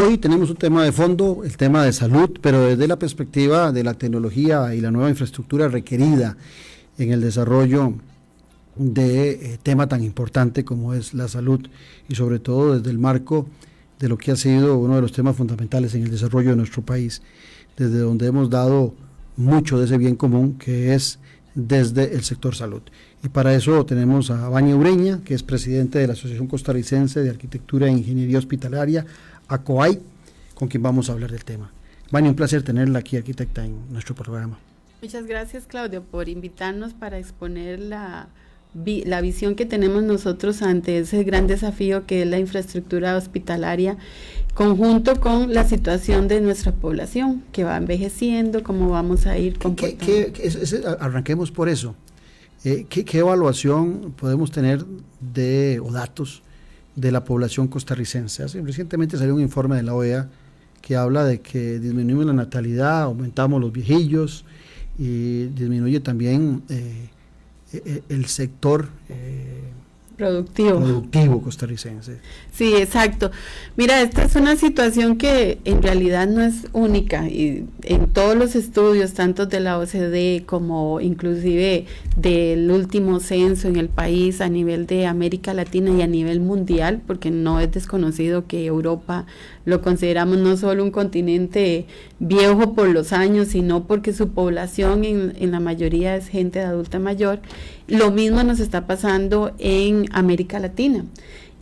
hoy tenemos un tema de fondo, el tema de salud, pero desde la perspectiva de la tecnología y la nueva infraestructura requerida en el desarrollo de tema tan importante como es la salud, y sobre todo desde el marco de lo que ha sido uno de los temas fundamentales en el desarrollo de nuestro país, desde donde hemos dado mucho de ese bien común que es desde el sector salud. Y para eso tenemos a Vania Ureña, que es presidente de la Asociación Costarricense de Arquitectura e Ingeniería Hospitalaria, ACOAI, con quien vamos a hablar del tema. Vania, un placer tenerla aquí, arquitecta, en nuestro programa. Muchas gracias, Claudio, por invitarnos para exponer la visión que tenemos nosotros ante ese gran desafío que es la infraestructura hospitalaria, conjunto con la situación de nuestra población, que va envejeciendo, cómo vamos a ir comportando. Arranquemos por eso. ¿Qué evaluación podemos tener o datos de la población costarricense? Recientemente salió un informe de la OEA que habla de que disminuimos la natalidad, aumentamos los viejillos y disminuye también el sector productivo costarricense. Sí, exacto. Mira, esta es una situación que en realidad no es única, y en todos los estudios, tanto de la OCDE como inclusive del último censo en el país a nivel de América Latina y a nivel mundial, porque no es desconocido que Europa lo consideramos no solo un continente viejo por los años, sino porque su población en la mayoría es gente de adulta mayor. Lo mismo nos está pasando en América Latina.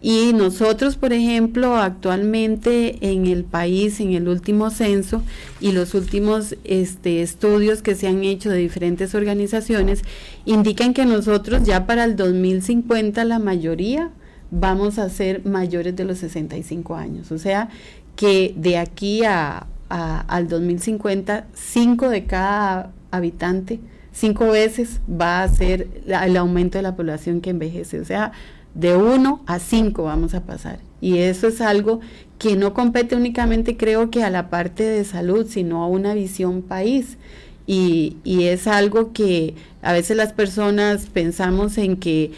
Y nosotros, por ejemplo, actualmente en el país, en el último censo y los últimos estudios que se han hecho de diferentes organizaciones, indican que nosotros ya para el 2050 la mayoría vamos a ser mayores de los 65 años. O sea, que de aquí al 2050, 5 de cada habitante, 5 veces va a ser el aumento de la población que envejece. O sea, de 1 a 5 vamos a pasar. Y eso es algo que no compete únicamente, creo que a la parte de salud, sino a una visión país. Y es algo que a veces las personas pensamos en que,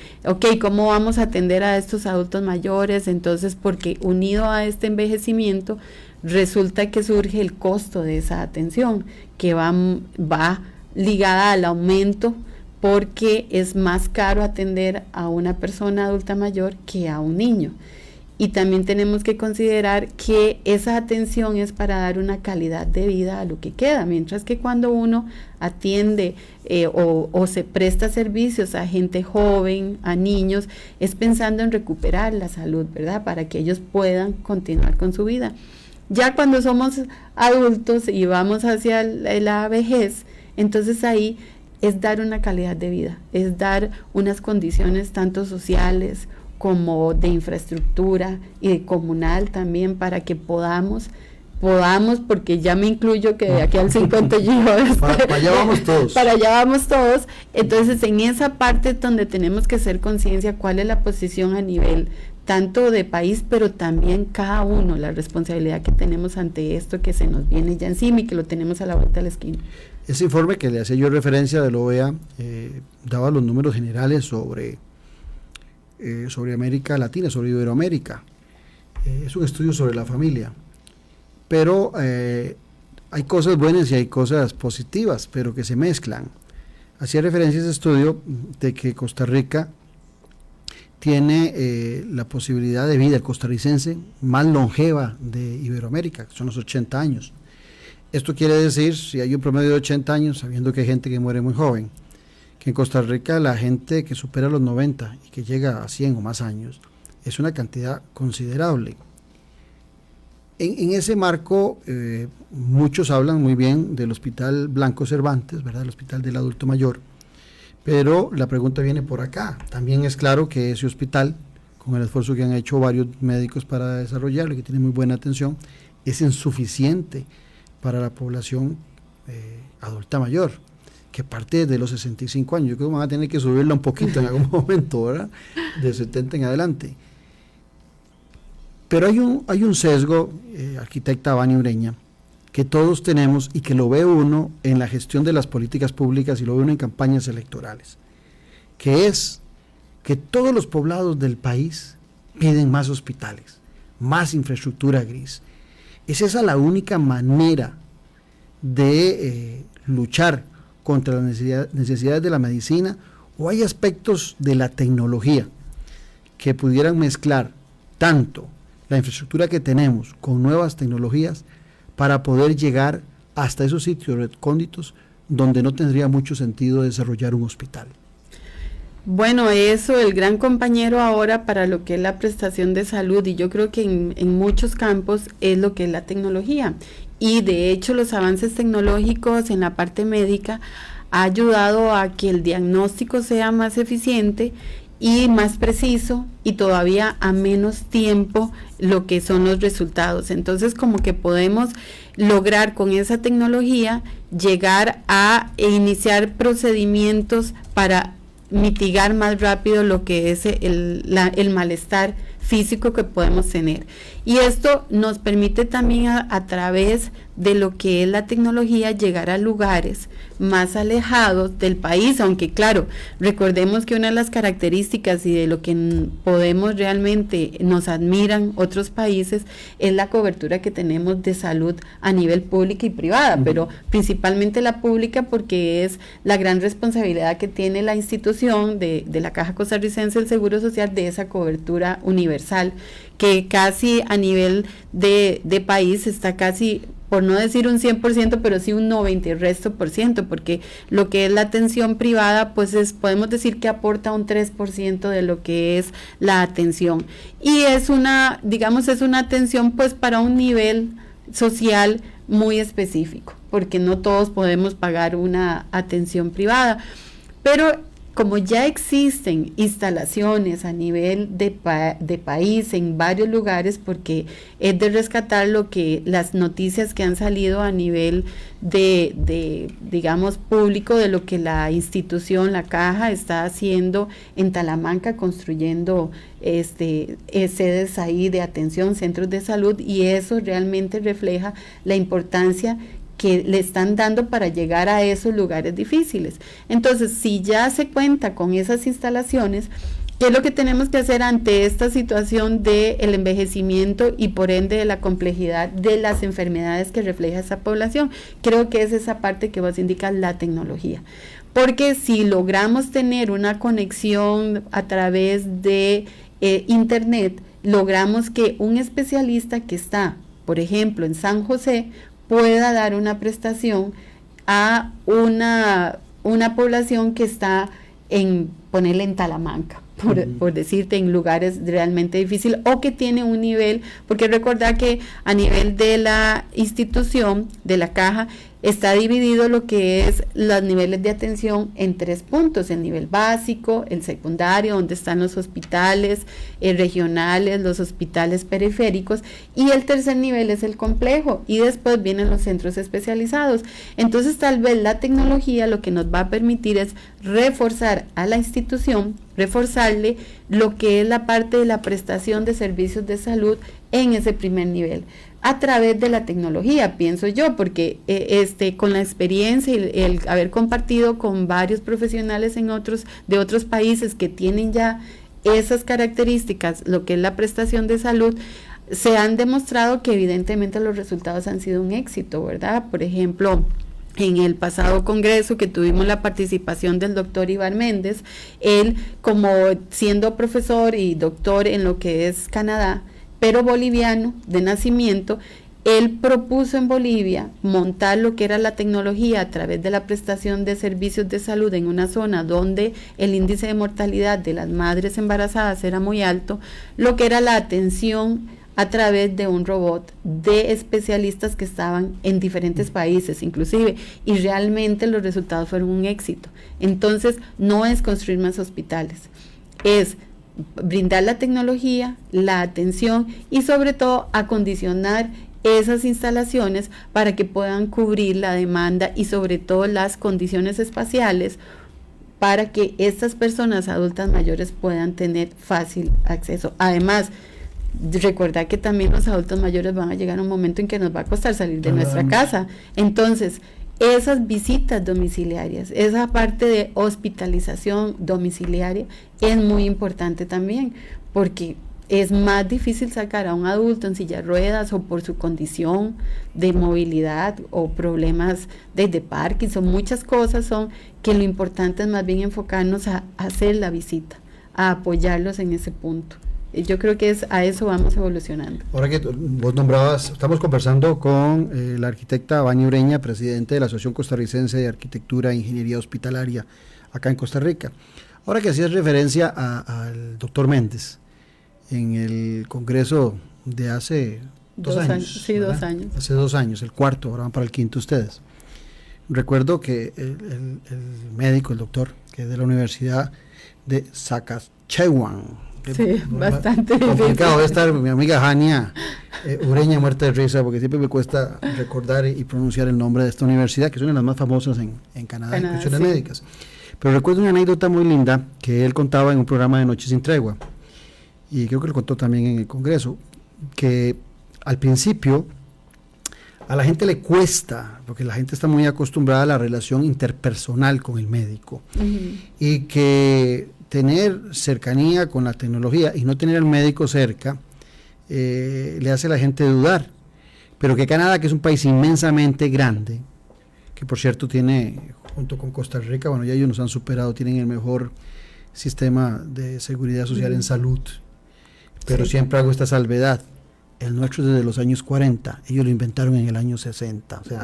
¿cómo vamos a atender a estos adultos mayores? Entonces, porque unido a este envejecimiento, resulta que surge el costo de esa atención, que va ligada al aumento, porque es más caro atender a una persona adulta mayor que a un niño. Y también tenemos que considerar que esa atención es para dar una calidad de vida a lo que queda, mientras que cuando uno atiende o se presta servicios a gente joven, a niños, es pensando en recuperar la salud, ¿verdad? Para que ellos puedan continuar con su vida. Ya cuando somos adultos y vamos hacia la vejez, entonces ahí es dar una calidad de vida, es dar unas condiciones tanto sociales como de infraestructura y de comunal también, para que podamos, porque ya me incluyo que de aquí al 50 yo para allá vamos todos. Para allá vamos todos. Entonces, en esa parte donde tenemos que hacer conciencia cuál es la posición a nivel tanto de país, pero también cada uno, la responsabilidad que tenemos ante esto que se nos viene ya encima y que lo tenemos a la vuelta de la esquina. Ese informe que le hacía yo referencia de la OEA daba los números generales sobre América Latina, sobre Iberoamérica. Es un estudio sobre la familia, pero hay cosas buenas y hay cosas positivas, pero que se mezclan. Hacía referencia a ese estudio de que Costa Rica tiene la posibilidad de vida, el costarricense más longeva de Iberoamérica, que son los 80 años. Esto quiere decir, si hay un promedio de 80 años, sabiendo que hay gente que muere muy joven, que en Costa Rica la gente que supera los 90 y que llega a 100 o más años es una cantidad considerable. En ese marco, muchos hablan muy bien del Hospital Blanco Cervantes, ¿verdad? El Hospital del Adulto Mayor, pero la pregunta viene por acá. También es claro que ese hospital, con el esfuerzo que han hecho varios médicos para desarrollarlo, que tiene muy buena atención, es insuficiente para la población adulta mayor, que parte de los 65 años. Yo creo que van a tener que subirla un poquito en algún momento, ¿verdad? De 70 en adelante. Pero hay un sesgo, arquitecta Vania Ureña, que todos tenemos y que lo ve uno en la gestión de las políticas públicas y lo ve uno en campañas electorales, que es que todos los poblados del país piden más hospitales, más infraestructura gris. ¿Es esa la única manera de luchar contra las necesidades de la medicina, o hay aspectos de la tecnología que pudieran mezclar tanto la infraestructura que tenemos con nuevas tecnologías para poder llegar hasta esos sitios recónditos donde no tendría mucho sentido desarrollar un hospital? Bueno, eso, el gran compañero ahora para lo que es la prestación de salud, y yo creo que en muchos campos es lo que es la tecnología. Y de hecho los avances tecnológicos en la parte médica ha ayudado a que el diagnóstico sea más eficiente y más preciso, y todavía a menos tiempo lo que son los resultados. Entonces, como que podemos lograr con esa tecnología llegar a iniciar procedimientos para mitigar más rápido lo que es el malestar físico que podemos tener. Y esto nos permite también a través de lo que es la tecnología llegar a lugares más alejados del país, aunque claro, recordemos que una de las características y de lo que podemos realmente nos admiran otros países es la cobertura que tenemos de salud a nivel pública y privada, pero principalmente la pública porque es la gran responsabilidad que tiene la institución de la Caja Costarricense del Seguro Social de esa cobertura universal, que casi a nivel de país está casi, por no decir un 100%, pero sí un 90% y resto por ciento, porque lo que es la atención privada, pues podemos decir que aporta un 3% de lo que es la atención. Y es una atención pues para un nivel social muy específico, porque no todos podemos pagar una atención privada. Pero como ya existen instalaciones a nivel de país en varios lugares, porque es de rescatar lo que las noticias que han salido a nivel digamos público, de lo que la institución, la Caja, está haciendo en Talamanca, construyendo sedes ahí de atención, centros de salud, y eso realmente refleja la importancia que le están dando para llegar a esos lugares difíciles. Entonces, si ya se cuenta con esas instalaciones, ¿qué es lo que tenemos que hacer ante esta situación del envejecimiento y por ende de la complejidad de las enfermedades que refleja esa población? Creo que es esa parte que vos indicas, la tecnología. Porque si logramos tener una conexión a través de internet, logramos que un especialista que está, por ejemplo, en San José, pueda dar una prestación a una población que está ponerle en Talamanca, por decirte, en lugares realmente difíciles, o que tiene un nivel, porque recordar que a nivel de la institución, de la Caja, está dividido lo que es los niveles de atención en 3 puntos: el nivel básico, el secundario, donde están los hospitales regionales, los hospitales periféricos, y el tercer nivel es el complejo, y después vienen los centros especializados. Entonces, tal vez la tecnología lo que nos va a permitir es reforzar a la institución, reforzarle lo que es la parte de la prestación de servicios de salud en ese primer nivel, a través de la tecnología, pienso yo, porque con la experiencia y el haber compartido con varios profesionales de otros países que tienen ya esas características, lo que es la prestación de salud, se han demostrado que evidentemente los resultados han sido un éxito, ¿verdad? Por ejemplo, en el pasado congreso que tuvimos la participación del doctor Ibar Méndez, él, como siendo profesor y doctor en lo que es Canadá, pero boliviano de nacimiento, él propuso en Bolivia montar lo que era la tecnología a través de la prestación de servicios de salud en una zona donde el índice de mortalidad de las madres embarazadas era muy alto, lo que era la atención a través de un robot de especialistas que estaban en diferentes países inclusive, y realmente los resultados fueron un éxito. Entonces, no es construir más hospitales, es brindar la tecnología, la atención y sobre todo acondicionar esas instalaciones para que puedan cubrir la demanda y sobre todo las condiciones espaciales para que estas personas adultas mayores puedan tener fácil acceso. Además, recordar que también los adultos mayores van a llegar a un momento en que nos va a costar salir de nuestra casa. Entonces, esas visitas domiciliarias, esa parte de hospitalización domiciliaria es muy importante también, porque es más difícil sacar a un adulto en silla de ruedas o por su condición de movilidad o problemas de Parkinson. Muchas cosas son que lo importante es más bien enfocarnos a hacer la visita, a apoyarlos en ese punto. Yo creo que a eso vamos evolucionando. Ahora que vos nombrabas, estamos conversando con la arquitecta Vania Ureña, presidente de la Asociación Costarricense de Arquitectura e Ingeniería Hospitalaria acá en Costa Rica. Ahora que hacías referencia al doctor Méndez en el congreso de hace 2 años. Sí, ¿verdad? 2 años. Hace 2 años, el cuarto, ahora van para el quinto ustedes. Recuerdo que el médico, el doctor, que es de la Universidad de Saskatchewan. Sí, bastante complicado debe estar mi amiga Jania Ureña muerta de risa porque siempre me cuesta recordar y pronunciar el nombre de esta universidad, que es una de las más famosas en Canadá en cuestiones médicas. Pero recuerdo una anécdota muy linda que él contaba en un programa de Noche sin Tregua, y creo que lo contó también en el Congreso, que al principio a la gente le cuesta, porque la gente está muy acostumbrada a la relación interpersonal con el médico, y que tener cercanía con la tecnología y no tener al médico cerca le hace a la gente dudar, pero que Canadá, que es un país inmensamente grande, que por cierto tiene, junto con Costa Rica, bueno, ya ellos nos han superado, tienen el mejor sistema de seguridad social en salud, pero siempre hago esta salvedad, el nuestro es desde los años 40, ellos lo inventaron en el año 60, o sea,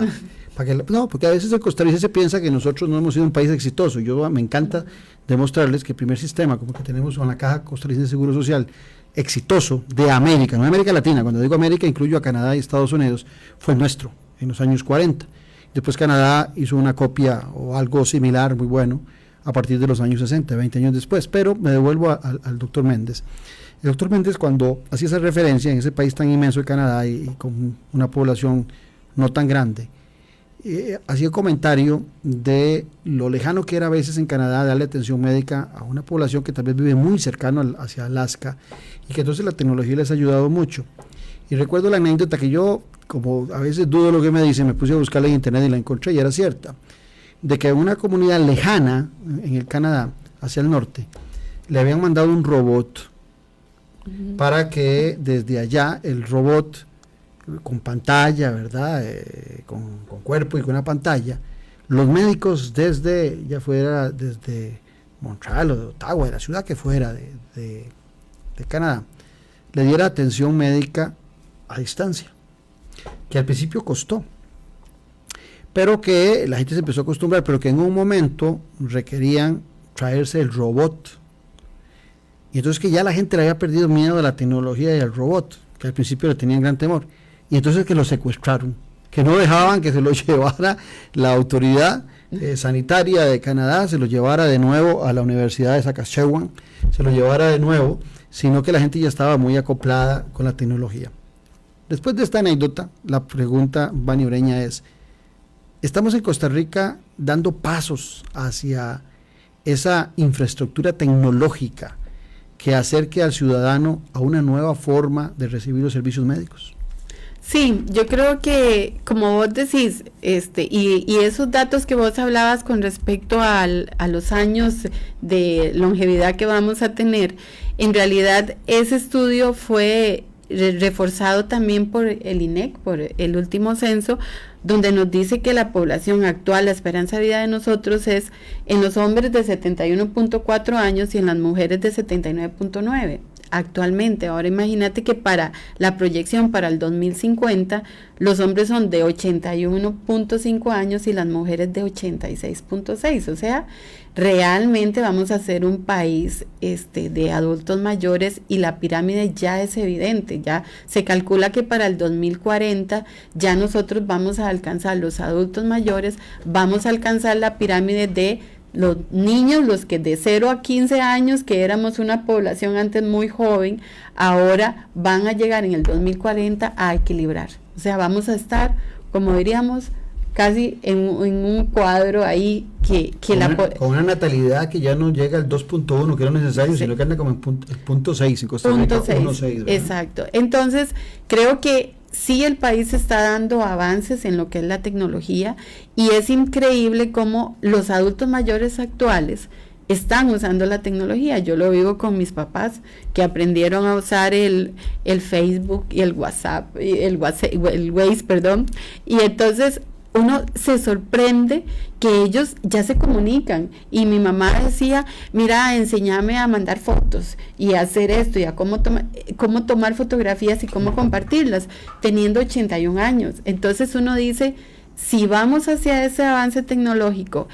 porque a veces el costarricense piensa que nosotros no hemos sido un país exitoso. Yo me encanta demostrarles que el primer sistema, como que tenemos con la Caja Costarricense de Seguro Social, exitoso de América, no de América Latina, cuando digo América incluyo a Canadá y Estados Unidos, fue el nuestro, en los años 40. Después Canadá hizo una copia o algo similar, muy bueno, a partir de los años 60, 20 años después, pero me devuelvo al doctor Méndez. El doctor Méndez, cuando hacía esa referencia en ese país tan inmenso de Canadá y con una población no tan grande, hacía comentario de lo lejano que era a veces en Canadá darle atención médica a una población que tal vez vive muy cercano hacia Alaska, y que entonces la tecnología les ha ayudado mucho. Y recuerdo la anécdota que yo, como a veces dudo lo que me dicen, me puse a buscarla en internet y la encontré y era cierta, de que en una comunidad lejana en el Canadá, hacia el norte, le habían mandado un robot para que desde allá el robot con pantalla, ¿verdad? Con cuerpo y con una pantalla, los médicos desde, ya fuera desde Montreal o de Ottawa, de la ciudad que fuera de Canadá, le diera atención médica a distancia, que al principio costó, pero que la gente se empezó a acostumbrar, pero que en un momento requerían traerse el robot, y entonces que ya la gente le había perdido miedo a la tecnología y al robot, que al principio le tenían gran temor, y entonces que lo secuestraron, que no dejaban que se lo llevara la autoridad sanitaria de Canadá, se lo llevara de nuevo a la Universidad de Saskatchewan, se lo llevara de nuevo, sino que la gente ya estaba muy acoplada con la tecnología. Después de esta anécdota, la pregunta, Vania Ureña, es: ¿estamos en Costa Rica dando pasos hacia esa infraestructura tecnológica que acerque al ciudadano a una nueva forma de recibir los servicios médicos? Sí, yo creo que, como vos decís, y esos datos que vos hablabas con respecto a los años de longevidad que vamos a tener, en realidad ese estudio fue reforzado también por el INEC, por el último censo, donde nos dice que la población actual, la esperanza de vida de nosotros es en los hombres de 71.4 años y en las mujeres de 79.9 actualmente. Ahora imagínate que para la proyección para el 2050 los hombres son de 81.5 años y las mujeres de 86.6, o sea, realmente vamos a ser un país de adultos mayores, y la pirámide ya es evidente, ya se calcula que para el 2040 ya nosotros vamos a alcanzar los adultos mayores, vamos a alcanzar la pirámide de los niños, los que de 0 a 15 años, que éramos una población antes muy joven, ahora van a llegar en el 2040 a equilibrar. O sea, vamos a estar, como diríamos, casi en un cuadro ahí con una natalidad que ya no llega al 2.1, que era necesario, sino que anda como en punto 6, en Costa Rica, 1.6. Exacto. Entonces, creo que sí, el país está dando avances en lo que es la tecnología, y es increíble cómo los adultos mayores actuales están usando la tecnología. Yo lo vivo con mis papás, que aprendieron a usar el Facebook y el WhatsApp, el Waze, perdón, y entonces uno se sorprende que ellos ya se comunican, y mi mamá decía, mira, enséñame a mandar fotos y a hacer esto y a cómo tomar fotografías y cómo compartirlas, teniendo 81 años. Entonces uno dice, si vamos hacia ese avance tecnológico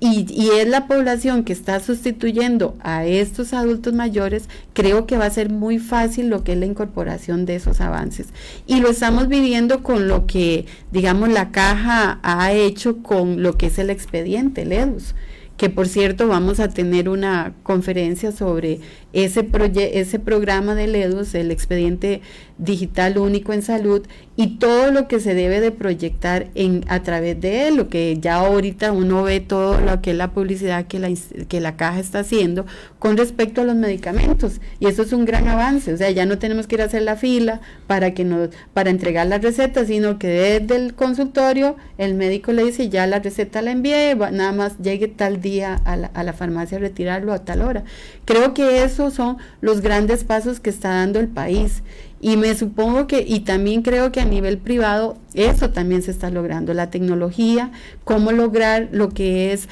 y es la población que está sustituyendo a estos adultos mayores, creo que va a ser muy fácil lo que es la incorporación de esos avances. Y lo estamos viviendo con lo que, digamos, la Caja ha hecho con lo que es el expediente, el EDUS, que por cierto vamos a tener una conferencia sobre ese programa del EDUS, el expediente digital único en salud, y todo lo que se debe de proyectar a través de él, lo que ya ahorita uno ve todo lo que es la publicidad que la Caja está haciendo con respecto a los medicamentos, y eso es un gran avance. O sea, ya no tenemos que ir a hacer la fila para entregar las recetas, sino que desde el consultorio el médico le dice, ya la receta la envié, nada más llegue tal día a la farmacia a retirarlo a tal hora. Creo que esos son los grandes pasos que está dando el país. Y me supongo y también creo que a nivel privado eso también se está logrando, la tecnología, cómo lograr lo que es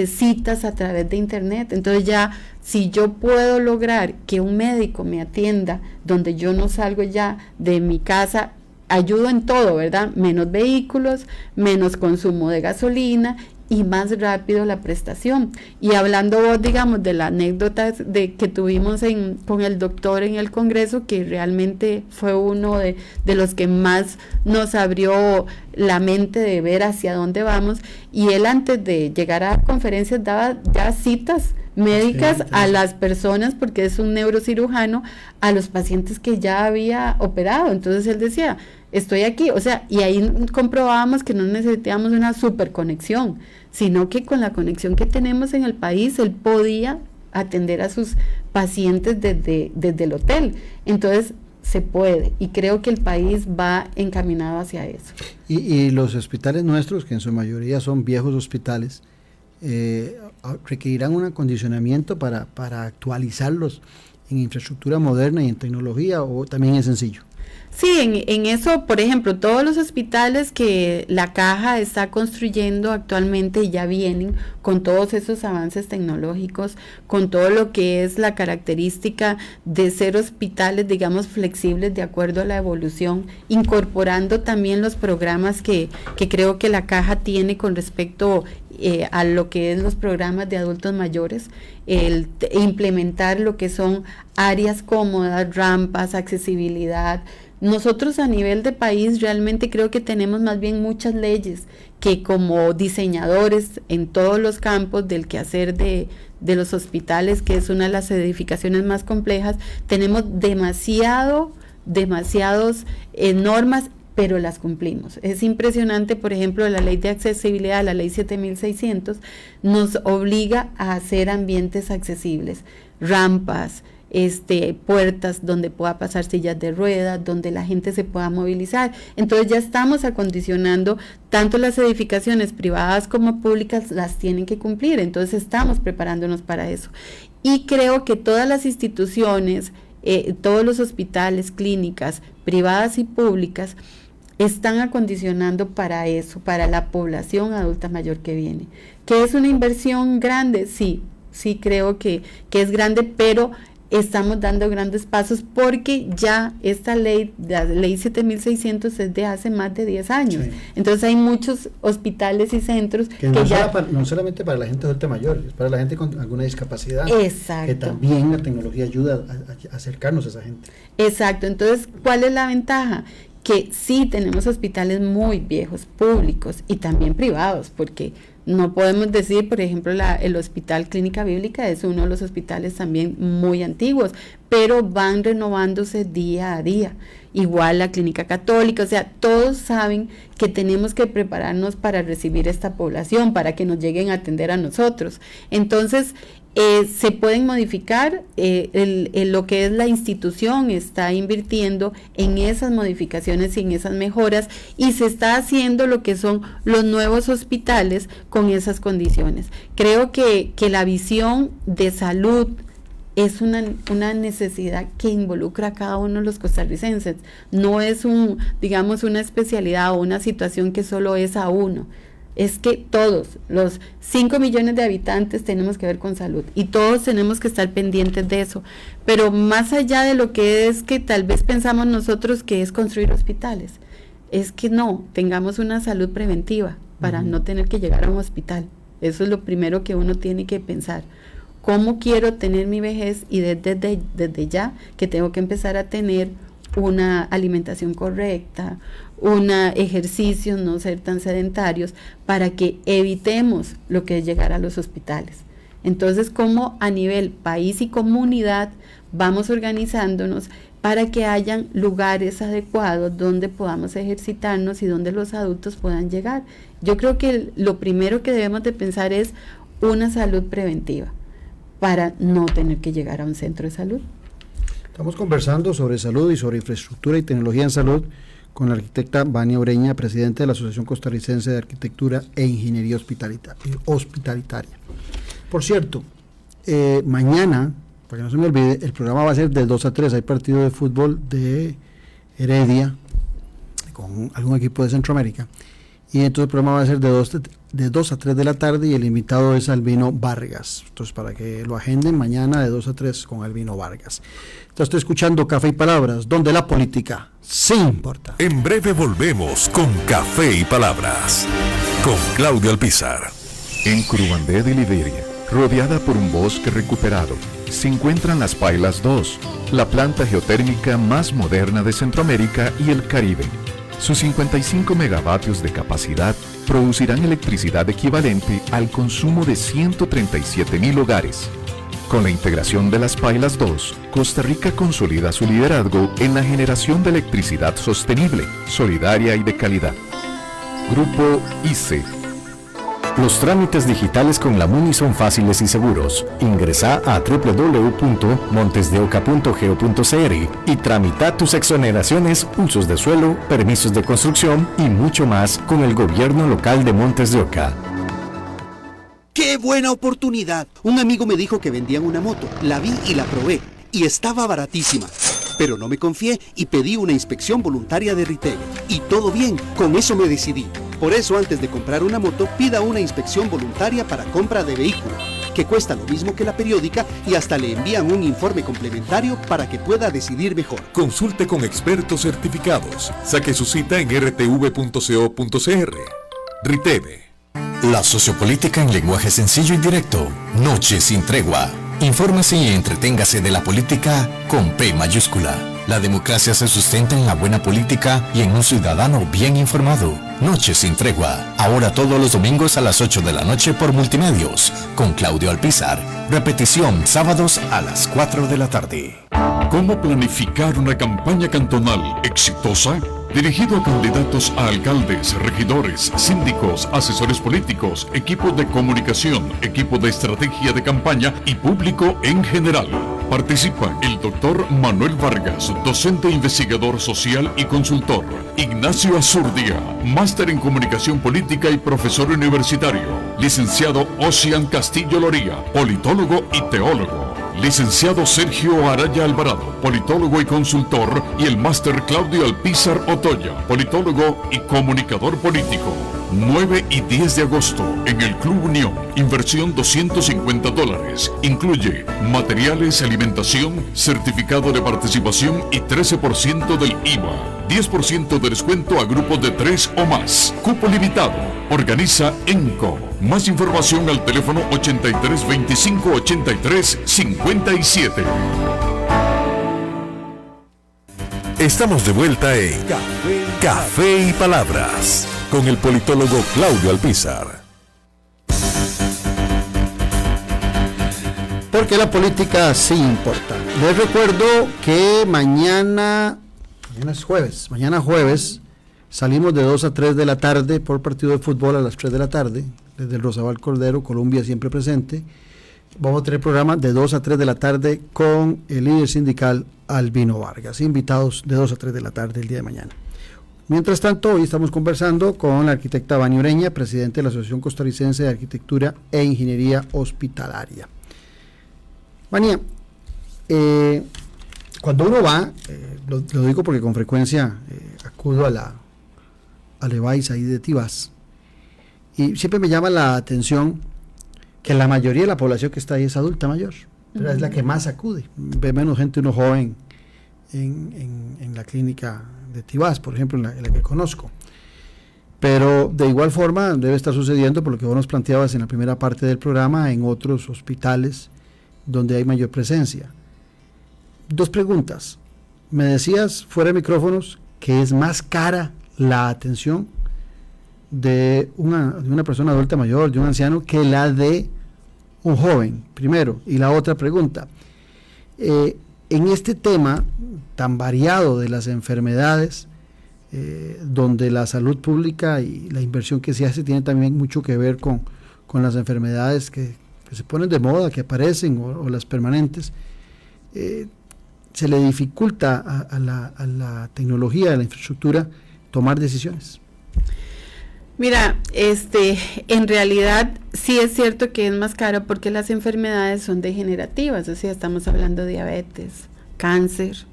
citas a través de internet. Entonces ya, si yo puedo lograr que un médico me atienda donde yo no salgo ya de mi casa, ayudo en todo, ¿verdad? Menos vehículos, menos consumo de gasolina y más rápido la prestación. Y hablando vos, digamos, de la anécdota que tuvimos con el doctor en el Congreso, que realmente fue uno de los que más nos abrió la mente de ver hacia dónde vamos, y él antes de llegar a conferencias daba ya citas médicas a las personas, porque es un neurocirujano, a los pacientes que ya había operado. Entonces él decía, estoy aquí, o sea, y ahí comprobábamos que no necesitábamos una super conexión, sino que con la conexión que tenemos en el país, él podía atender a sus pacientes desde el hotel. Entonces se puede, y creo que el país va encaminado hacia eso. Y los hospitales nuestros, que en su mayoría son viejos hospitales, requerirán un acondicionamiento para actualizarlos en infraestructura moderna y en tecnología, o también es sencillo. Sí, en eso, por ejemplo, todos los hospitales que la Caja está construyendo actualmente ya vienen con todos esos avances tecnológicos, con todo lo que es la característica de ser hospitales, digamos, flexibles de acuerdo a la evolución, incorporando también los programas que creo que la Caja tiene con respecto a lo que es los programas de adultos mayores, implementar lo que son áreas cómodas, rampas, accesibilidad. Nosotros a nivel de país realmente creo que tenemos más bien muchas leyes que, como diseñadores en todos los campos del quehacer de los hospitales, que es una de las edificaciones más complejas, tenemos demasiados normas, pero las cumplimos. Es impresionante, por ejemplo, la ley de accesibilidad, la ley 7600, nos obliga a hacer ambientes accesibles, rampas, puertas donde pueda pasar sillas de ruedas, donde la gente se pueda movilizar. Entonces ya estamos acondicionando, tanto las edificaciones privadas como públicas las tienen que cumplir, entonces estamos preparándonos para eso. Y creo que todas las instituciones, todos los hospitales, clínicas, privadas y públicas, están acondicionando para eso, para la población adulta mayor que viene. ¿Que es una inversión grande? Sí creo que es grande, pero estamos dando grandes pasos, porque ya esta ley, la ley 7600, es de hace más de 10 años. Sí. Entonces hay muchos hospitales y centros que no solamente para la gente adulta mayor, es para la gente con alguna discapacidad. Exacto. Que también la tecnología ayuda a acercarnos a esa gente. Exacto. Entonces, ¿cuál es la ventaja? Que sí tenemos hospitales muy viejos, públicos y también privados, porque no podemos decir, por ejemplo, el Hospital Clínica Bíblica es uno de los hospitales también muy antiguos, pero van renovándose día a día. Igual la Clínica Católica, o sea, todos saben que tenemos que prepararnos para recibir esta población, para que nos lleguen a atender a nosotros. Entonces, se pueden modificar, lo que es la institución está invirtiendo en esas modificaciones y en esas mejoras, y se está haciendo lo que son los nuevos hospitales con esas condiciones. Creo que la visión de salud es una necesidad que involucra a cada uno de los costarricenses. No es una especialidad o una situación que solo es a uno. Es que todos, los 5 millones de habitantes, tenemos que ver con salud y todos tenemos que estar pendientes de eso. Pero más allá de lo que es que tal vez pensamos nosotros que es construir hospitales, es que no, tengamos una salud preventiva para no tener que llegar a un hospital. Eso es lo primero que uno tiene que pensar. ¿Cómo quiero tener mi vejez? Y desde ya que tengo que empezar a tener una alimentación correcta, ejercicios, no ser tan sedentarios, para que evitemos lo que es llegar a los hospitales. Entonces, ¿cómo a nivel país y comunidad vamos organizándonos para que hayan lugares adecuados donde podamos ejercitarnos y donde los adultos puedan llegar? Yo creo que lo primero que debemos de pensar es una salud preventiva, para no tener que llegar a un centro de salud. Estamos conversando sobre salud y sobre infraestructura y tecnología en salud con la arquitecta Vania Ureña, presidenta de la Asociación Costarricense de Arquitectura e Ingeniería Hospitalitaria. Por cierto, mañana, para que no se me olvide, el programa va a ser del 2 a 3, hay partido de fútbol de Heredia con algún equipo de Centroamérica, y entonces el programa va a ser de 2 a 3 de la tarde y el invitado es Albino Vargas. Entonces, para que lo agenden, mañana de 2 a 3 con Albino Vargas. Entonces, estoy escuchando Café y Palabras, donde la política sí importa. En breve volvemos con Café y Palabras, con Claudio Alpizar. En Curubandé de Liberia, rodeada por un bosque recuperado, se encuentran las Pailas 2, la planta geotérmica más moderna de Centroamérica y el Caribe. Sus 55 megavatios de capacidad producirán electricidad equivalente al consumo de 137,000 hogares. Con la integración de las Pailas 2, Costa Rica consolida su liderazgo en la generación de electricidad sostenible, solidaria y de calidad. Grupo ICE. Los trámites digitales con la MUNI son fáciles y seguros. Ingresa a www.montesdeoca.go.cr y tramita tus exoneraciones, usos de suelo, permisos de construcción y mucho más con el gobierno local de Montes de Oca. ¡Qué buena oportunidad! Un amigo me dijo que vendían una moto. La vi y la probé. Y estaba baratísima. Pero no me confié y pedí una inspección voluntaria de retail. Y todo bien, con eso me decidí. Por eso, antes de comprar una moto, pida una inspección voluntaria para compra de vehículo, que cuesta lo mismo que la periódica y hasta le envían un informe complementario para que pueda decidir mejor. Consulte con expertos certificados. Saque su cita en rtv.co.cr. RITEVE. La sociopolítica en lenguaje sencillo y directo. Noche sin tregua. Infórmese y entreténgase de la política con P mayúscula. La democracia se sustenta en la buena política y en un ciudadano bien informado. Noche sin tregua. Ahora todos los domingos a las 8 de la noche por Multimedios. Con Claudio Alpizar. Repetición sábados a las 4 de la tarde. ¿Cómo planificar una campaña cantonal exitosa? Dirigido a candidatos a alcaldes, regidores, síndicos, asesores políticos, equipos de comunicación, equipo de estrategia de campaña y público en general. Participan el doctor Manuel Vargas, docente investigador social y consultor. Ignacio Azurdia, máster en comunicación política y profesor universitario. Licenciado Ocean Castillo Loría, politólogo y teólogo. Licenciado Sergio Araya Alvarado, politólogo y consultor, y el máster Claudio Alpizar Otoya, politólogo y comunicador político. 9 y 10 de agosto en el Club Unión. Inversión $250. Incluye materiales, alimentación, certificado de participación y 13% del IVA. 10% de descuento a grupos de 3 o más. Cupo limitado. Organiza ENCO. Más información al teléfono 83 25 83 57. Estamos de vuelta en Café y Palabras con el politólogo Claudio Alpizar. Porque la política sí importa. Les recuerdo que mañana es jueves, salimos de 2 a 3 de la tarde por partido de fútbol a las 3 de la tarde, desde el Rosabal Cordero, Colombia siempre presente. Vamos a tener programa de 2 a 3 de la tarde con el líder sindical Albino Vargas, invitados de 2 a 3 de la tarde el día de mañana. Mientras tanto, hoy estamos conversando con la arquitecta Vania Ureña, presidente de la Asociación Costarricense de Arquitectura e Ingeniería Hospitalaria. Vania, cuando uno va, lo digo porque con frecuencia acudo a la EVAIS ahí de Tibás, y siempre me llama la atención que la mayoría de la población que está ahí es adulta mayor, pero es la que más acude, ve menos gente uno joven en la clínica de Tibás, por ejemplo, en la que conozco. Pero de igual forma debe estar sucediendo, por lo que vos nos planteabas en la primera parte del programa, en otros hospitales donde hay mayor presencia. 2 preguntas. Me decías fuera de micrófonos que es más cara la atención de una persona adulta mayor, de un anciano, que la de un joven, primero. Y la otra pregunta, en este tema tan variado de las enfermedades, donde la salud pública y la inversión que se hace tiene también mucho que ver con las enfermedades que se ponen de moda, que aparecen, o las permanentes, se le dificulta a la tecnología, a la infraestructura, tomar decisiones. Mira, en realidad sí es cierto que es más caro porque las enfermedades son degenerativas, o sea, estamos hablando de diabetes, cáncer,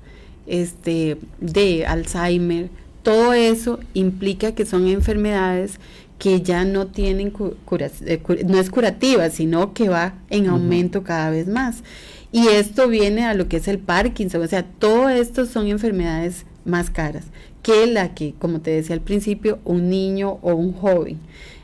de Alzheimer, todo eso implica que son enfermedades que ya no tienen no es curativa, sino que va en aumento cada vez más. Y esto viene a lo que es el Parkinson, o sea, todo esto son enfermedades más caras que la que, como te decía al principio, un niño o un joven.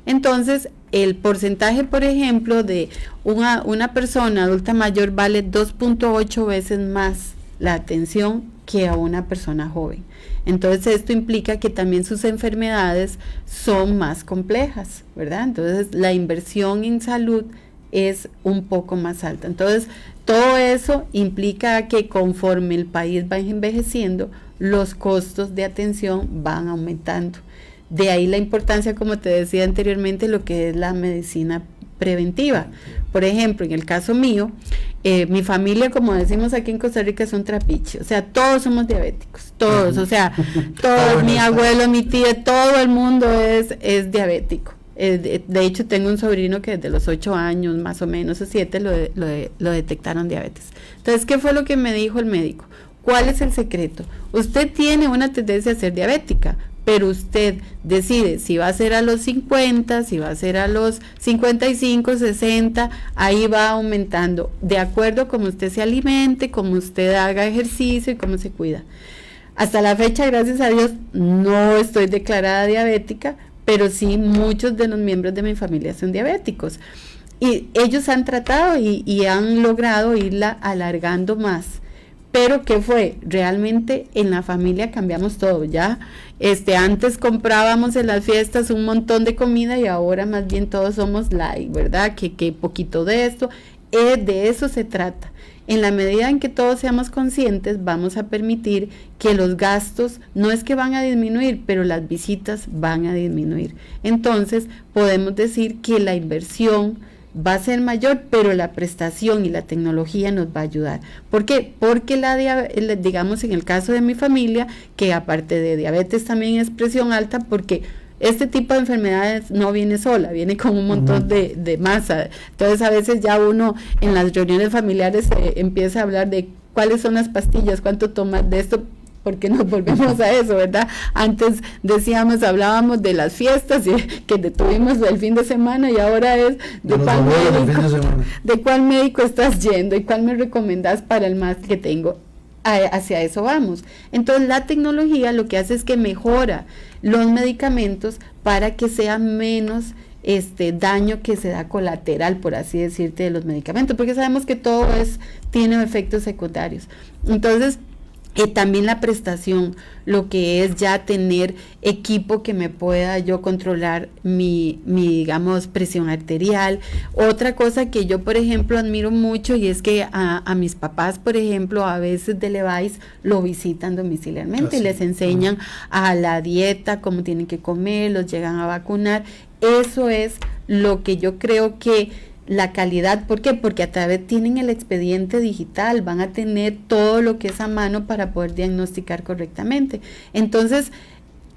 Entonces, el porcentaje, por ejemplo, de una persona adulta mayor vale 2.8 veces más la atención que a una persona joven. Entonces, esto implica que también sus enfermedades son más complejas, ¿verdad? Entonces, la inversión en salud es un poco más alta. Entonces, todo eso implica que conforme el país va envejeciendo, los costos de atención van aumentando. De ahí la importancia, como te decía anteriormente, lo que es la medicina preventiva. Por ejemplo, en el caso mío, mi familia, como decimos aquí en Costa Rica, es un trapiche, o sea, todos somos diabéticos, todos, o sea, todos, mi abuelo, mi tía, todo el mundo es diabético. De hecho, tengo un sobrino que desde los 8 años, más o menos, o 7, lo detectaron diabetes. Entonces, ¿qué fue lo que me dijo el médico? ¿Cuál es el secreto? Usted tiene una tendencia a ser diabética, pero usted decide si va a ser a los 50, si va a ser a los 55, 60, ahí va aumentando, de acuerdo a cómo usted se alimente, cómo usted haga ejercicio y cómo se cuida. Hasta la fecha, gracias a Dios, no estoy declarada diabética, pero sí muchos de los miembros de mi familia son diabéticos. Y ellos han tratado y han logrado irla alargando más. Pero ¿qué fue? Realmente en la familia cambiamos todo, ya antes comprábamos en las fiestas un montón de comida y ahora más bien todos somos light, ¿verdad? Que poquito de esto, de eso se trata. En la medida en que todos seamos conscientes, vamos a permitir que los gastos no es que van a disminuir, pero las visitas van a disminuir. Entonces, podemos decir que la inversión va a ser mayor, pero la prestación y la tecnología nos va a ayudar. ¿Por qué? Porque digamos en el caso de mi familia, que aparte de diabetes también es presión alta, porque este tipo de enfermedades no viene sola, viene con un montón de masa. Entonces a veces ya uno en las reuniones familiares empieza a hablar de cuáles son las pastillas, cuánto tomas de esto, porque nos volvemos a eso, ¿verdad? Antes hablábamos de las fiestas que tuvimos el fin de semana, y ahora es de cuál médico estás yendo y cuál me recomendás para el mal que tengo. Hacia eso vamos. Entonces la tecnología lo que hace es que mejora los medicamentos para que sea menos daño que se da colateral, por así decirte, de los medicamentos, porque sabemos que todo tiene efectos secundarios. Entonces, También la prestación, lo que es ya tener equipo que me pueda yo controlar mi digamos, presión arterial. Otra cosa que yo, por ejemplo, admiro mucho, y es que a mis papás, por ejemplo, a veces de Levi's lo visitan domiciliarmente y les enseñan a la dieta, cómo tienen que comer, los llegan a vacunar. Eso es lo que yo creo que la calidad, ¿por qué? Porque a través tienen el expediente digital, van a tener todo lo que es a mano para poder diagnosticar correctamente. Entonces,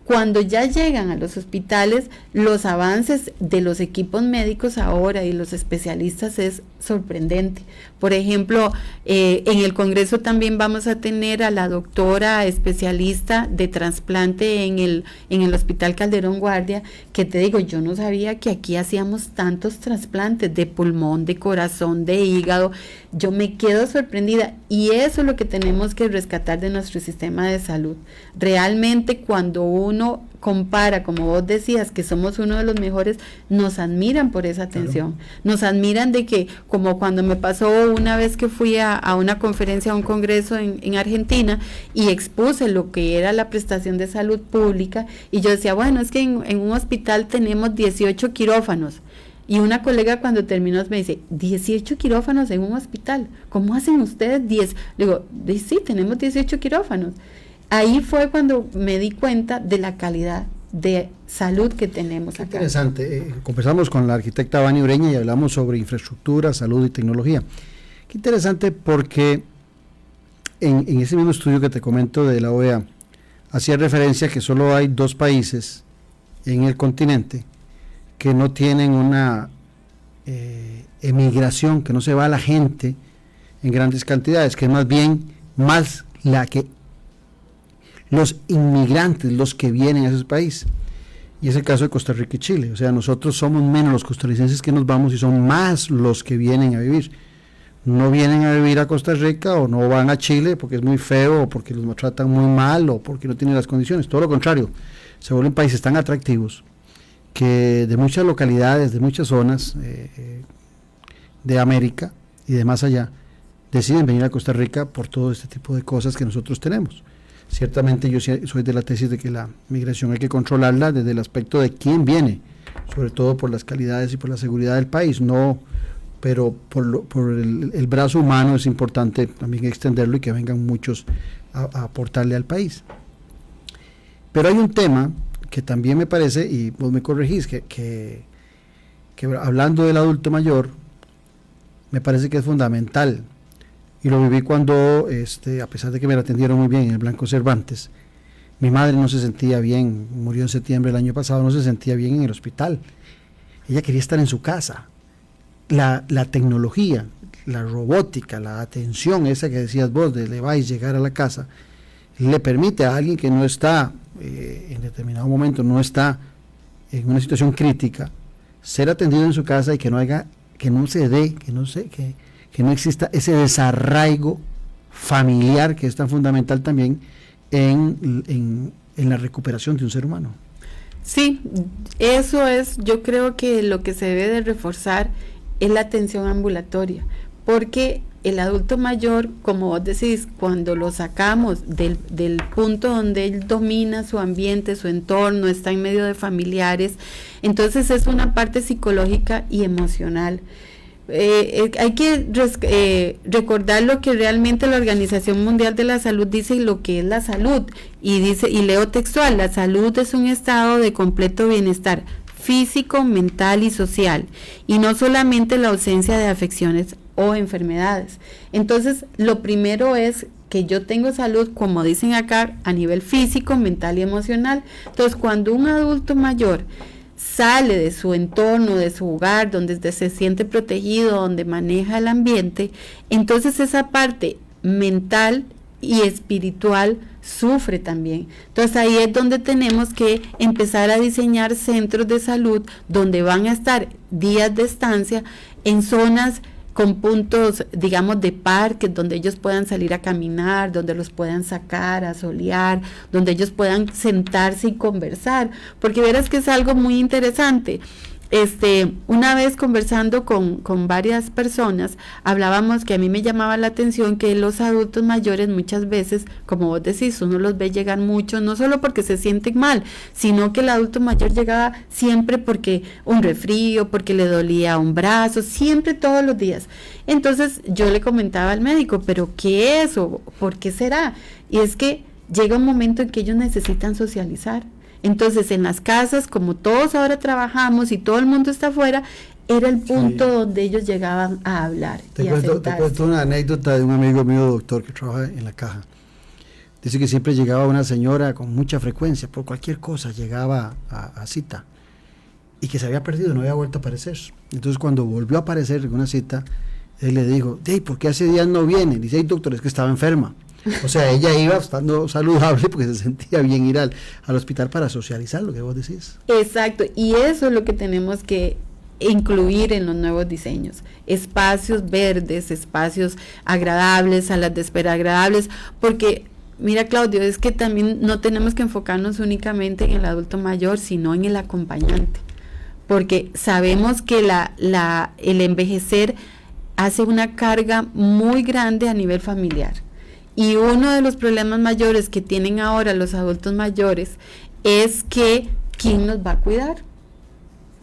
cuando ya llegan a los hospitales, los avances de los equipos médicos ahora y los especialistas es sorprendente. Por ejemplo, en el Congreso también vamos a tener a la doctora especialista de trasplante en el Hospital Calderón Guardia, que te digo, yo no sabía que aquí hacíamos tantos trasplantes de pulmón, de corazón, de hígado. Yo me quedo sorprendida, y eso es lo que tenemos que rescatar de nuestro sistema de salud. Realmente, cuando uno compara, como vos decías, que somos uno de los mejores, nos admiran por esa atención, nos admiran de que, como cuando me pasó una vez que fui a una conferencia, a un congreso en Argentina, y expuse lo que era la prestación de salud pública, y yo decía, bueno, es que en un hospital tenemos 18 quirófanos, y una colega cuando terminó me dice, 18 quirófanos en un hospital, ¿cómo hacen ustedes 10? Le digo, sí, tenemos 18 quirófanos. Ahí fue cuando me di cuenta de la calidad de salud que tenemos acá. Interesante. Conversamos con la arquitecta Vani Ureña y hablamos sobre infraestructura, salud y tecnología. Qué interesante, porque en ese mismo estudio que te comento de la OEA, hacía referencia que solo hay 2 países en el continente que no tienen una emigración, que no se va la gente en grandes cantidades, que es más bien más la que los inmigrantes, los que vienen a ese país, y es el caso de Costa Rica y Chile. O sea, nosotros somos menos los costarricenses que nos vamos y son más los que vienen a vivir. No vienen a vivir a Costa Rica o no van a Chile porque es muy feo o porque los tratan muy mal o porque no tienen las condiciones, todo lo contrario, se vuelven países tan atractivos que de muchas localidades, de muchas zonas de América y de más allá, deciden venir a Costa Rica por todo este tipo de cosas que nosotros tenemos. Ciertamente yo soy de la tesis de que la migración hay que controlarla desde el aspecto de quién viene, sobre todo por las calidades y por la seguridad del país, no, pero por el brazo humano es importante también extenderlo y que vengan muchos a aportarle al país. Pero hay un tema que también me parece, y vos me corregís, que hablando del adulto mayor, me parece que es fundamental. Y lo viví cuando, a pesar de que me la atendieron muy bien en el Blanco Cervantes, mi madre no se sentía bien, murió en septiembre del año pasado, no se sentía bien en el hospital. Ella quería estar en su casa. La tecnología, la robótica, la atención esa que decías vos, de Levi's llegar a la casa, le permite a alguien que no está, en determinado momento, no está en una situación crítica, ser atendido en su casa y que no exista ese desarraigo familiar que es tan fundamental también en la recuperación de un ser humano. Sí, eso es, yo creo que lo que se debe de reforzar es la atención ambulatoria, porque el adulto mayor, como vos decís, cuando lo sacamos del punto donde él domina su ambiente, su entorno, está en medio de familiares, entonces es una parte psicológica y emocional. Hay que recordar lo que realmente la Organización Mundial de la Salud dice y lo que es la salud, y dice, y leo textual: la salud es un estado de completo bienestar físico, mental y social, y no solamente la ausencia de afecciones o enfermedades. Entonces, lo primero es que yo tengo salud, como dicen acá, a nivel físico, mental y emocional. Entonces, cuando un adulto mayor sale de su entorno, de su hogar, donde se siente protegido, donde maneja el ambiente, entonces esa parte mental y espiritual sufre también. Entonces ahí es donde tenemos que empezar a diseñar centros de salud donde van a estar días de estancia en zonas con puntos, digamos, de parques, donde ellos puedan salir a caminar, donde los puedan sacar a solear, donde ellos puedan sentarse y conversar, porque verás que es algo muy interesante. Una vez conversando con varias personas, hablábamos que a mí me llamaba la atención que los adultos mayores muchas veces, como vos decís, uno los ve llegar mucho, no solo porque se sienten mal, sino que el adulto mayor llegaba siempre porque un resfrío, porque le dolía un brazo, siempre todos los días. Entonces yo le comentaba al médico, ¿pero qué es o por qué será? Y es que llega un momento en que ellos necesitan socializar. Entonces, en las casas, como todos ahora trabajamos y todo el mundo está afuera, era el punto donde ellos llegaban a hablar Te cuento una anécdota de un amigo mío, doctor, que trabaja en la caja. Dice que siempre llegaba una señora con mucha frecuencia, por cualquier cosa, llegaba a cita, y que se había perdido, no había vuelto a aparecer. Entonces, cuando volvió a aparecer en una cita, él le dijo, ¿por qué hace días no viene? Dice, doctor, es que estaba enferma. O sea, ella iba estando saludable porque se sentía bien ir al hospital para socializar, lo que vos decís. Exacto, y eso es lo que tenemos que incluir en los nuevos diseños, espacios verdes, espacios agradables, salas de espera agradables, porque mira, Claudio, es que también no tenemos que enfocarnos únicamente en el adulto mayor, sino en el acompañante, porque sabemos que el envejecer hace una carga muy grande a nivel familiar. Y uno de los problemas mayores que tienen ahora los adultos mayores es que ¿quién los va a cuidar?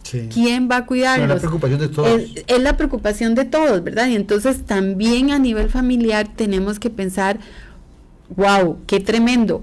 Sí. ¿Quién va a cuidarlos? Es la preocupación de todos. Es la preocupación de todos, ¿verdad? Y entonces también a nivel familiar tenemos que pensar, wow, qué tremendo,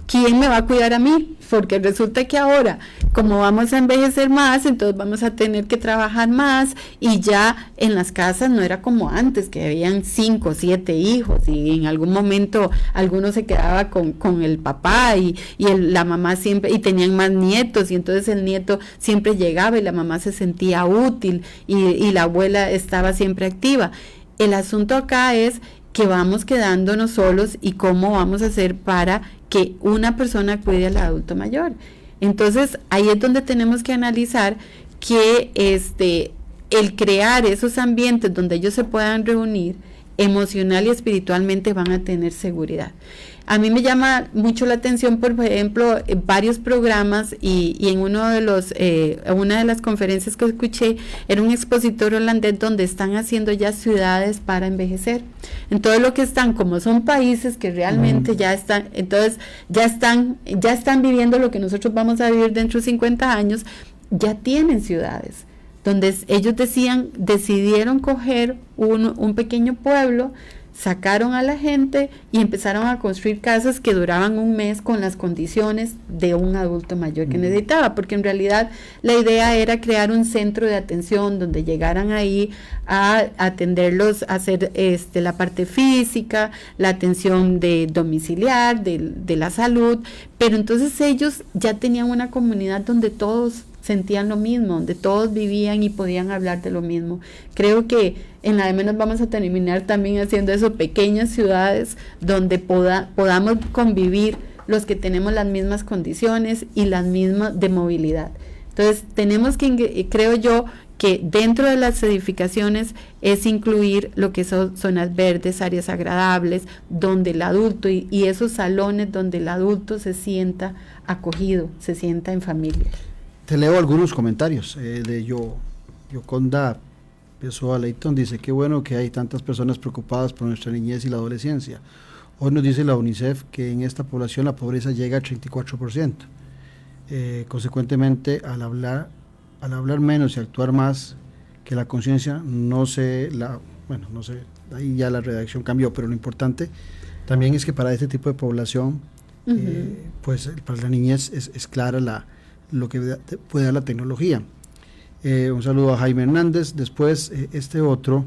¿quién me va a cuidar a mí? Porque resulta que ahora, como vamos a envejecer más, entonces vamos a tener que trabajar más, y ya en las casas no era como antes, que habían 5 o 7 hijos, y en algún momento alguno se quedaba con el papá y la mamá siempre, y tenían más nietos, y entonces el nieto siempre llegaba y la mamá se sentía útil, y la abuela estaba siempre activa. El asunto acá es que vamos quedándonos solos, y cómo vamos a hacer para que una persona cuide al adulto mayor. Entonces ahí es donde tenemos que analizar que el crear esos ambientes donde ellos se puedan reunir emocional y espiritualmente, van a tener seguridad. A mí me llama mucho la atención, por ejemplo, varios programas, y en una de las conferencias que escuché, era un expositor holandés donde están haciendo ya ciudades para envejecer. Entonces lo que están, como son países que realmente ya están, entonces ya están viviendo lo que nosotros vamos a vivir dentro de 50 años, ya tienen ciudades, donde ellos decidieron coger un pequeño pueblo, sacaron a la gente y empezaron a construir casas que duraban un mes con las condiciones de un adulto mayor que necesitaba, porque en realidad la idea era crear un centro de atención donde llegaran ahí a atenderlos, a hacer la parte física, la atención de domiciliar, de la salud, pero entonces ellos ya tenían una comunidad donde todos sentían lo mismo, donde todos vivían y podían hablar de lo mismo. Creo que en la de menos vamos a terminar también haciendo eso, pequeñas ciudades donde podamos convivir los que tenemos las mismas condiciones y las mismas de movilidad. Entonces tenemos que, creo yo, que dentro de las edificaciones es incluir lo que son zonas verdes, áreas agradables, donde el adulto y esos salones donde el adulto se sienta acogido, se sienta en familia. Te leo algunos comentarios de Yoconda Pessoa Leighton. Dice, qué bueno que hay tantas personas preocupadas por nuestra niñez y la adolescencia. Hoy nos dice la UNICEF que en esta población la pobreza llega al 34%. Consecuentemente, al hablar menos y actuar más, que la conciencia no sé, ahí ya la redacción cambió, pero lo importante también es que para este tipo de población, pues para la niñez es clara lo que puede dar la tecnología. Un saludo a Jaime Hernández. Después otro,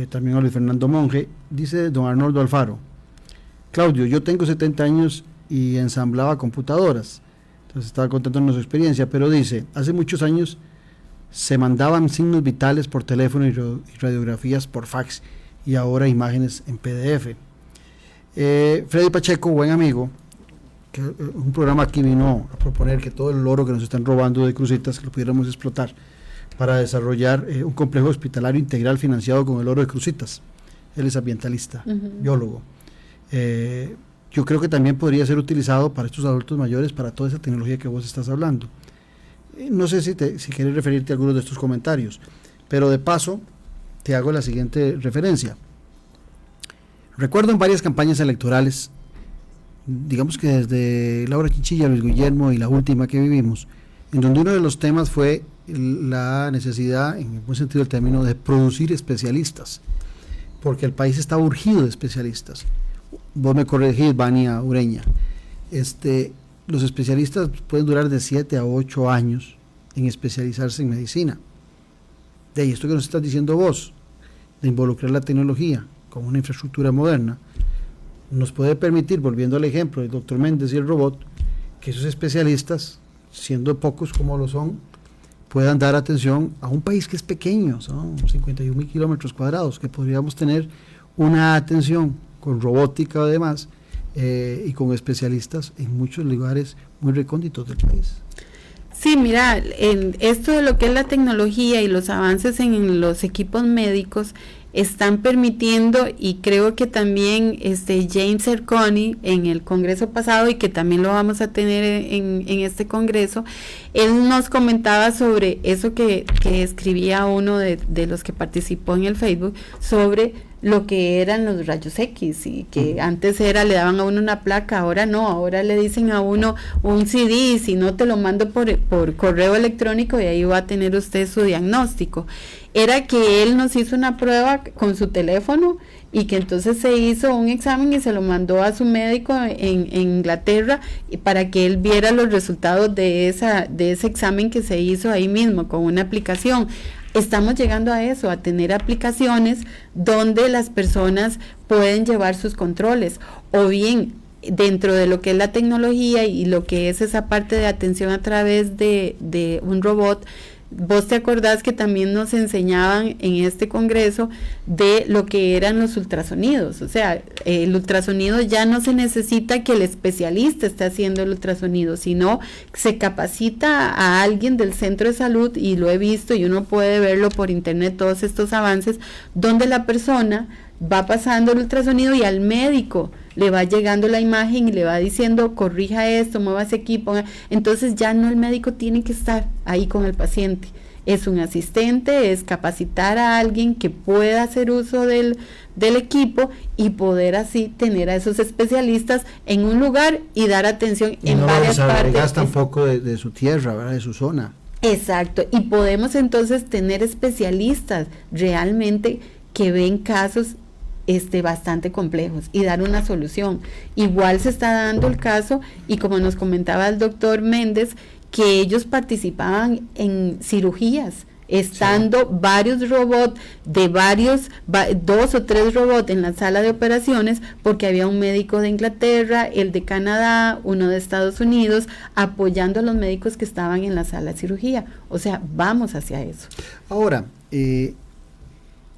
también a Luis Fernando Monge, dice don Arnoldo Alfaro: Claudio, yo tengo 70 años y ensamblaba computadoras. Entonces estaba contándonos su experiencia, pero dice, hace muchos años se mandaban signos vitales por teléfono y radiografías por fax, y ahora imágenes en PDF. Freddy Pacheco, buen amigo, que un programa aquí vino a proponer que todo el oro que nos están robando de Cruzitas, que lo pudiéramos explotar para desarrollar un complejo hospitalario integral financiado con el oro de Cruzitas. Él es ambientalista, biólogo. Yo creo que también podría ser utilizado para estos adultos mayores, para toda esa tecnología que vos estás hablando. No sé si quieres referirte a algunos de estos comentarios, pero de paso te hago la siguiente referencia. Recuerdo en varias campañas electorales, digamos que desde Laura Chinchilla, Luis Guillermo y la última que vivimos, en donde uno de los temas fue la necesidad, en el buen sentido del término, de producir especialistas, porque el país está urgido de especialistas. Vos me corregís, Vania Ureña, los especialistas pueden durar de 7 a 8 años en especializarse en medicina. De ahí esto que nos estás diciendo vos, de involucrar la tecnología como una infraestructura moderna, nos puede permitir, volviendo al ejemplo del doctor Méndez y el robot, que esos especialistas, siendo pocos como lo son, puedan dar atención a un país que es pequeño, son 51.000 kilómetros cuadrados, que podríamos tener una atención con robótica o demás, y con especialistas en muchos lugares muy recónditos del país. Sí, mira, en esto de lo que es la tecnología y los avances en los equipos médicos están permitiendo, y creo que también James Cerconi en el congreso pasado, y que también lo vamos a tener en este congreso, él nos comentaba sobre eso que escribía uno de los que participó en el Facebook, sobre lo que eran los rayos X, y que antes le daban a uno una placa, ahora no, ahora le dicen a uno un CD, y si no te lo mando por correo electrónico y ahí va a tener usted su diagnóstico. Era que él nos hizo una prueba con su teléfono y que entonces se hizo un examen y se lo mandó a su médico en Inglaterra, y para que él viera los resultados de ese examen que se hizo ahí mismo con una aplicación. Estamos llegando a eso, a tener aplicaciones donde las personas pueden llevar sus controles, o bien dentro de lo que es la tecnología y lo que es esa parte de atención a través de un robot. Vos te acordás que también nos enseñaban en este congreso de lo que eran los ultrasonidos, o sea, el ultrasonido ya no se necesita que el especialista esté haciendo el ultrasonido, sino se capacita a alguien del centro de salud, y lo he visto y uno puede verlo por internet, todos estos avances, donde la persona va pasando el ultrasonido y al médico le va llegando la imagen y le va diciendo, corrija esto, mueva ese equipo. Entonces ya no el médico tiene que estar ahí con el paciente, es un asistente, es capacitar a alguien que pueda hacer uso del equipo y poder así tener a esos especialistas en un lugar y dar atención en varias partes. No gasta un poco de su tierra, ¿verdad? De su zona. Exacto, y podemos entonces tener especialistas realmente que ven casos bastante complejos y dar una solución. Igual se está dando el caso, y como nos comentaba el doctor Méndez, que ellos participaban en cirugías, estando varios robots, 2 o 3 robots en la sala de operaciones, porque había un médico de Inglaterra, el de Canadá, uno de Estados Unidos, apoyando a los médicos que estaban en la sala de cirugía. O sea, vamos hacia eso. Ahora,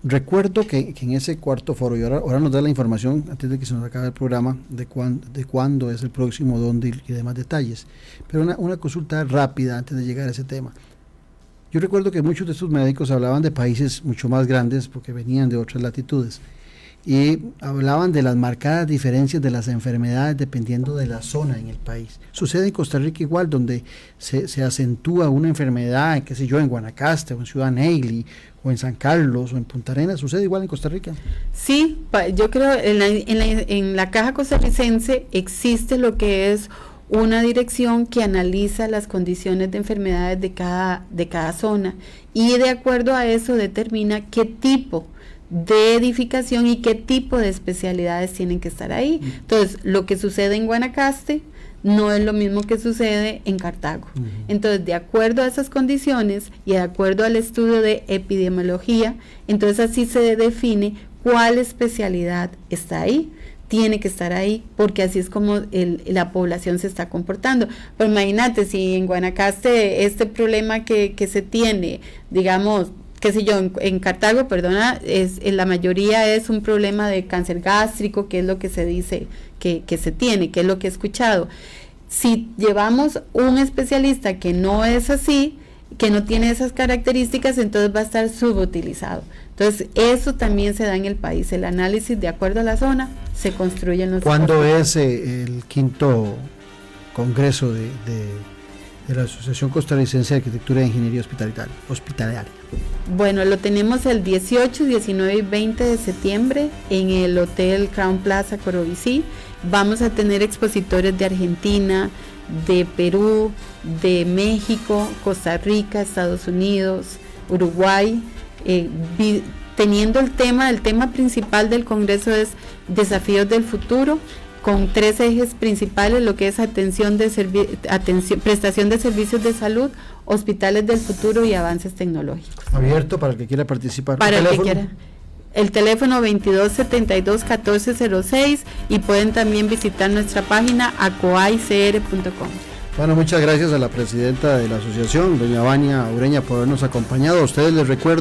recuerdo que en ese cuarto foro, y ahora nos da la información, antes de que se nos acabe el programa, de cuándo es el próximo, dónde y demás detalles, pero una consulta rápida antes de llegar a ese tema. Yo recuerdo que muchos de estos médicos hablaban de países mucho más grandes, porque venían de otras latitudes, y hablaban de las marcadas diferencias de las enfermedades dependiendo de la zona en el país. Sucede en Costa Rica igual, donde se acentúa una enfermedad, qué sé yo, en Guanacaste, o en Ciudad Neily, o en San Carlos, o en Punta Arenas. ¿Sucede igual en Costa Rica? Sí, yo creo en la Caja Costarricense existe lo que es una dirección que analiza las condiciones de enfermedades de cada zona, y de acuerdo a eso determina qué tipo de edificación y qué tipo de especialidades tienen que estar ahí. Entonces, lo que sucede en Guanacaste no es lo mismo que sucede en Cartago. Entonces, de acuerdo a esas condiciones y de acuerdo al estudio de epidemiología, entonces así se define cuál especialidad está ahí. Tiene que estar ahí, porque así es como la población se está comportando. Pero imagínate, si en Guanacaste este problema que se tiene, digamos, qué sé yo, en Cartago, la mayoría es un problema de cáncer gástrico, que es lo que se dice que se tiene, que es lo que he escuchado. Si llevamos un especialista que no es así, que no tiene esas características, entonces va a estar subutilizado. Entonces, eso también se da en el país. El análisis, de acuerdo a la zona, se construye en los... ¿Cuándo es el quinto congreso de de la Asociación Costarricense de Arquitectura e Ingeniería Hospitalaria. Bueno, lo tenemos el 18, 19 y 20 de septiembre en el Hotel Crown Plaza Corobicí. Vamos a tener expositores de Argentina, de Perú, de México, Costa Rica, Estados Unidos, Uruguay, teniendo el tema principal del Congreso es Desafíos del Futuro, con 3 ejes principales, lo que es prestación de servicios de salud, hospitales del futuro y avances tecnológicos. Abierto para el que quiera participar. Para el que quiera. El teléfono 2272-1406 y pueden también visitar nuestra página acoaicr.com. Bueno, muchas gracias a la presidenta de la asociación, doña Vania Ureña, por habernos acompañado. A ustedes les recuerdo